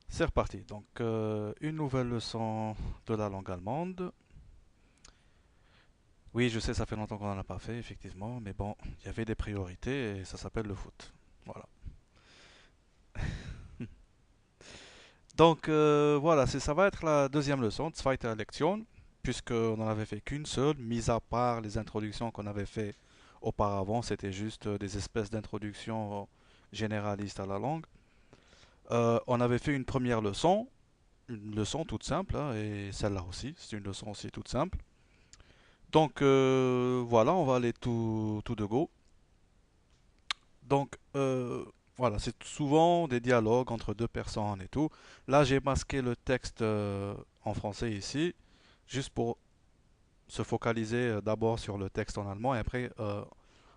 C'est reparti. Donc, une nouvelle leçon de la langue allemande. Oui, je sais, ça fait longtemps qu'on n'en a pas fait, effectivement, mais bon, il y avait des priorités et ça s'appelle le foot. Voilà. Donc, voilà, ça va être la deuxième leçon, Zweite Lektion, puisqu'on n'en avait fait qu'une seule, mis à part les introductions qu'on avait fait auparavant, c'était juste des espèces d'introductions généralistes à la langue. On avait fait une première leçon, une leçon toute simple, hein, et celle-là aussi, c'est une leçon aussi toute simple. Donc voilà, on va aller tout de go. Donc voilà, c'est souvent des dialogues entre deux personnes et tout. Là, j'ai masqué le texte en français ici, juste pour se focaliser d'abord sur le texte en allemand et après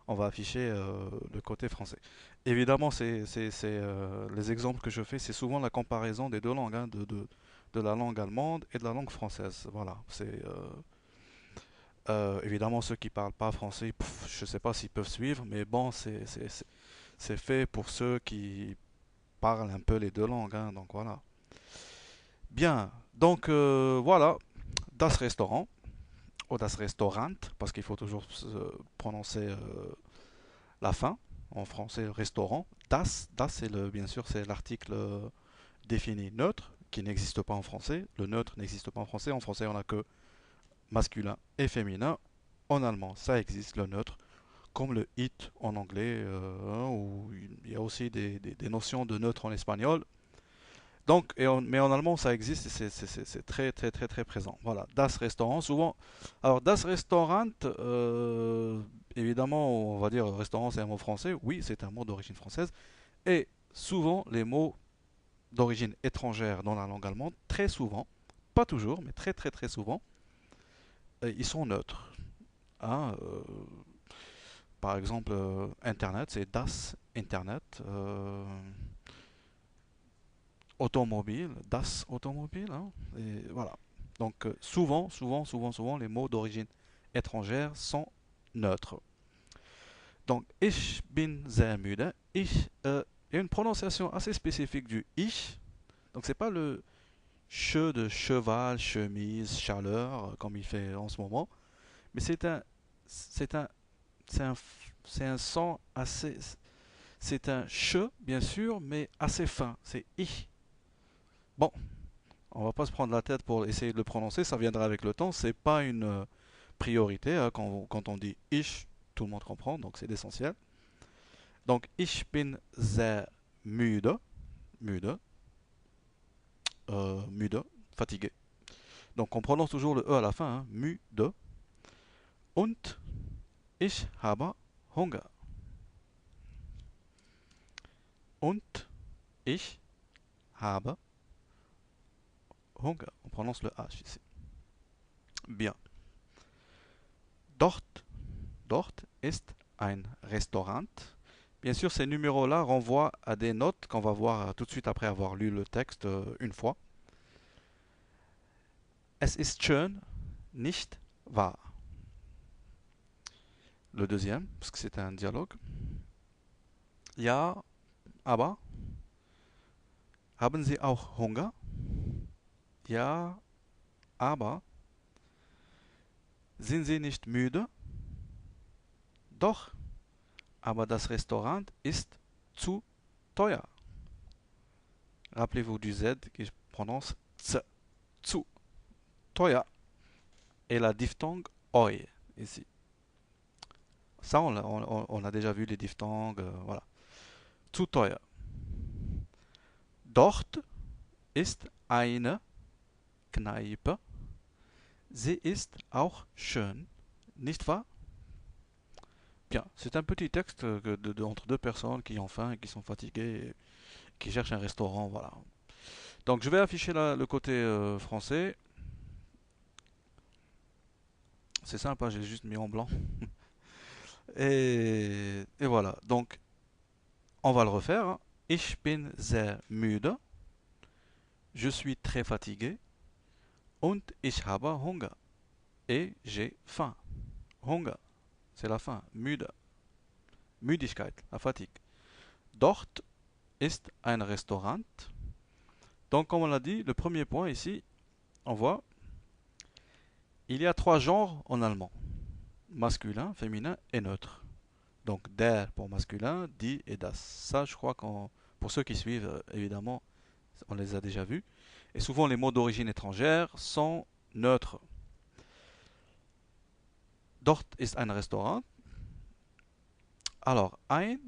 on va afficher le côté français. Évidemment, les exemples que je fais, c'est souvent la comparaison des deux langues, hein, de la langue allemande et de la langue française. Voilà, évidemment, ceux qui parlent pas français, je ne sais pas s'ils peuvent suivre, mais bon, c'est fait pour ceux qui parlent un peu les deux langues, hein, donc voilà. Bien, donc voilà, das Restaurant, ou das Restaurant, parce qu'il faut toujours prononcer la fin, en français, restaurant. Das, c'est bien sûr, c'est l'article défini neutre, qui n'existe pas en français. Le neutre n'existe pas en français. En français, on n'a que masculin et féminin. En allemand, ça existe, le neutre. Comme le it en anglais, hein, où il y a aussi des notions de neutre en espagnol. Donc, mais en allemand, ça existe et c'est très, très, très, très présent. Voilà, das Restaurant, souvent. Alors, das Restaurant, évidemment, on va dire restaurant, c'est un mot français. Oui, c'est un mot d'origine française. Et souvent, les mots d'origine étrangère dans la langue allemande, très souvent, pas toujours, mais très, très, très souvent, ils sont neutres. Hein, par exemple, Internet, c'est das Internet. Automobile, das Automobile. Hein, et voilà. Donc, souvent, les mots d'origine étrangère sont neutres. Donc, ich bin sehr müde. Il y a une prononciation assez spécifique du ich. Donc, c'est pas le che de cheval, chemise, chaleur, comme il fait en ce moment. Mais c'est un, c'est un, c'est un son assez, c'est un che, bien sûr, mais assez fin. C'est ich. Bon, on va pas se prendre la tête pour essayer de le prononcer, ça viendra avec le temps. C'est pas une priorité, hein, quand on dit ich, tout le monde comprend, donc c'est l'essentiel. Donc, ich bin sehr müde, müde, müde, fatigué. Donc, on prononce toujours le E à la fin, hein, müde. Und ich habe Hunger. Und ich habe Hunger. On prononce le H ici. Bien. Dort ist ein Restaurant. Bien sûr, ces numéros-là renvoient à des notes qu'on va voir tout de suite après avoir lu le texte une fois. Es ist schön, nicht wahr? Le deuxième, parce que c'est un dialogue. Ja, aber haben Sie auch Hunger? Ja, aber sind Sie nicht müde? Doch, aber das Restaurant ist zu teuer. Rappelez-vous du Z qui prononce ts, zu, teuer. Et la diphtongue oi ici. Ça, on a déjà vu les diphtongues, voilà. Zu teuer. Dort ist eine Kneipe. Sie ist auch schön, nicht wahr? Bien, c'est un petit texte entre deux personnes qui ont faim et qui sont fatiguées, et qui cherchent un restaurant, voilà. Donc je vais afficher le côté français. C'est simple, hein, j'ai juste mis en blanc. Et voilà, donc on va le refaire, hein. Ich bin sehr müde. Je suis très fatigué. Und ich habe Hunger. Et j'ai faim. Hunger, c'est la faim. Müde. Müdigkeit, la fatigue. Dort ist ein Restaurant. Donc, comme on l'a dit, le premier point ici, on voit, il y a trois genres en allemand. Masculin, féminin et neutre. Donc, der pour masculin, die et das. Ça, je crois qu'on, pour ceux qui suivent, évidemment, on les a déjà vus. Et souvent, les mots d'origine étrangère sont neutres. Dort ist ein Restaurant. Alors, ein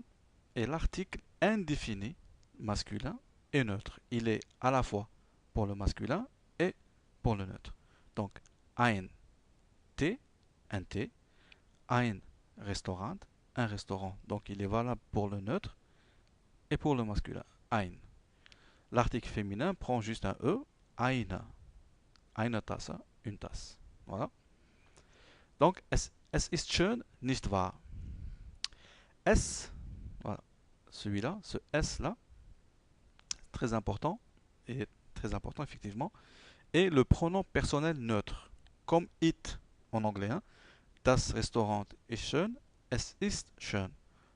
est l'article indéfini masculin et neutre. Il est à la fois pour le masculin et pour le neutre. Donc, ein T, un T, ein Restaurant, un restaurant. Donc, il est valable pour le neutre et pour le masculin. Ein. L'article féminin prend juste un E, eine Tasse, une tasse. Voilà. Donc, es ist schön, nicht wahr? S, voilà, celui-là, ce S-là, très important, et très important effectivement, est le pronom personnel neutre, comme it en anglais. Hein. Das Restaurant ist schön, es ist schön.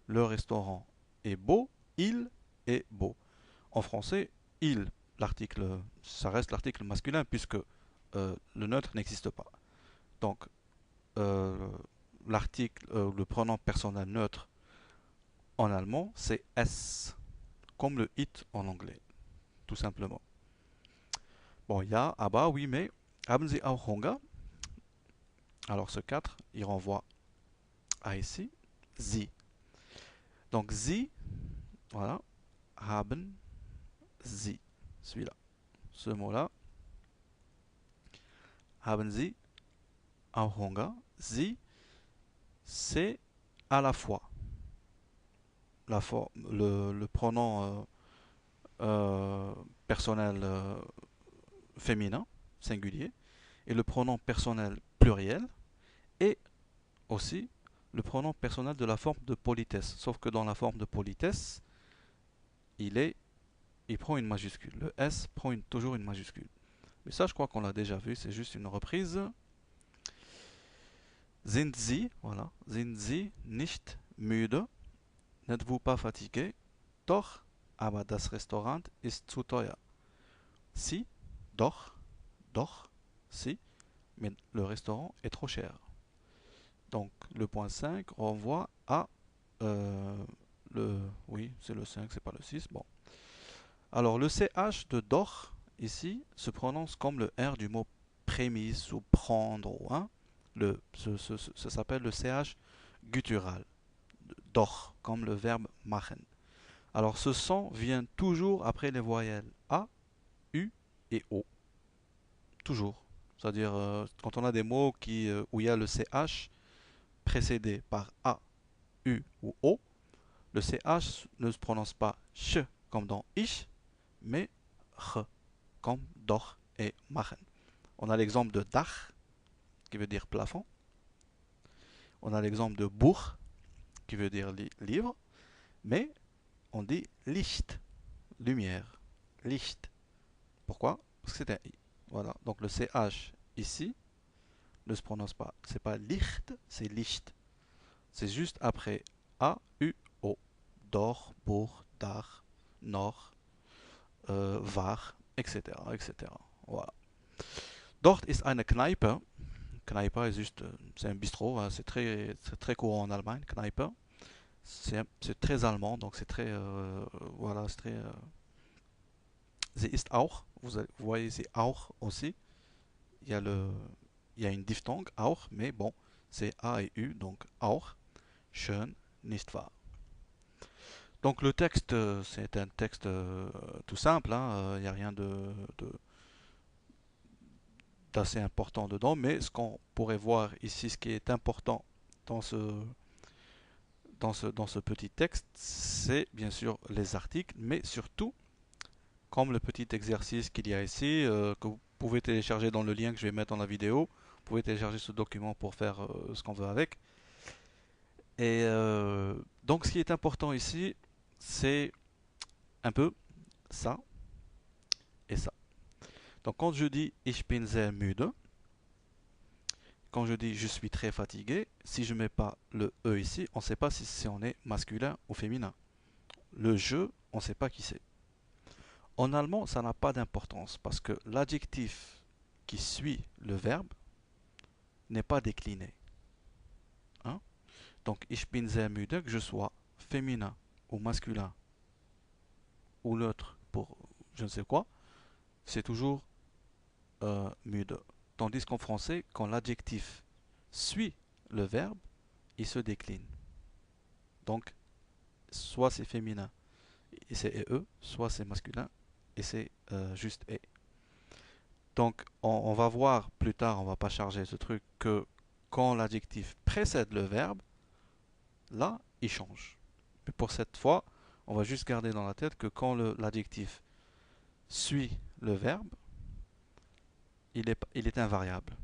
Le restaurant est beau, il est beau. En français, il, l'article, ça reste l'article masculin puisque le neutre n'existe pas. Donc, l'article, le pronom personnel neutre en allemand, c'est es, comme le it en anglais, tout simplement. Bon, il y a aber, oui, mais haben Sie auch Hunger? Alors, ce 4, il renvoie à ici, Sie. Donc, Sie, voilà, haben Sie, celui-là, ce mot-là, haben Sie auch Hunger? Sie, c'est à la fois le pronom personnel féminin, singulier, et le pronom personnel pluriel, et aussi le pronom personnel de la forme de politesse. Sauf que dans la forme de politesse, il prend une majuscule. Le S prend toujours une majuscule. Mais ça, je crois qu'on l'a déjà vu, c'est juste une reprise. Sind Sie, voilà, sind Sie nicht müde? N'êtes-vous pas fatigué? Doch, aber das Restaurant ist zu teuer. Si, doch, si, mais le restaurant est trop cher. Donc le point 5 renvoie à oui, c'est le 5, c'est pas le 6. Bon. Alors le CH de doch ici se prononce comme le R du mot prémisse ou prendre. Hein. Ça s'appelle le CH guttural. Doch, comme le verbe machen. Alors ce son vient toujours après les voyelles A, U et O. Toujours. C'est-à-dire quand on a des mots où il y a le CH précédé par A, U ou O, le CH ne se prononce pas ch comme dans ich, mais ch comme doch et machen. On a l'exemple de dach qui veut dire plafond. On a l'exemple de Buch qui veut dire livre, mais on dit Licht, lumière, Licht. Pourquoi? Parce que c'est un I. Voilà, donc le CH ici ne se prononce pas. C'est pas Licht, c'est Licht. C'est juste après A, U, O. Dor, Bourg, Dar, Nord, Var, etc., etc. Voilà. Dort ist eine Kneipe. Kneipe est juste, c'est un bistrot, hein, c'est très courant en Allemagne, Kneipe. C'est très allemand, donc c'est très, voilà, c'est très. Sie ist auch, vous voyez, c'est auch aussi. Il y a une diphtongue, auch, mais bon, c'est A et U, donc auch, schön, nicht wahr. Donc le texte, c'est un texte tout simple, il n'y a rien d'assez important dedans, mais ce qu'on pourrait voir ici, ce qui est important dans ce petit texte, c'est bien sûr les articles, mais surtout, comme le petit exercice qu'il y a ici, que vous pouvez télécharger dans le lien que je vais mettre dans la vidéo, vous pouvez télécharger ce document pour faire ce qu'on veut avec. Et donc ce qui est important ici, c'est un peu ça et ça. Donc quand je dis ich bin sehr müde, quand je dis je suis très fatigué, si je ne mets pas le E ici, on ne sait pas si on est masculin ou féminin. Le je, on ne sait pas qui c'est. En allemand, ça n'a pas d'importance parce que l'adjectif qui suit le verbe n'est pas décliné, hein. Donc, ich bin sehr müde, que je sois féminin ou masculin ou l'autre pour je ne sais quoi, c'est toujours müde. Tandis qu'en français, quand l'adjectif suit le verbe, il se décline. Donc, soit c'est féminin et c'est e, soit c'est masculin et c'est juste e. Donc, on va voir plus tard, on va pas charger ce truc, que quand l'adjectif précède le verbe, là, il change. Mais pour cette fois, on va juste garder dans la tête que quand l'adjectif suit le verbe, il est invariable.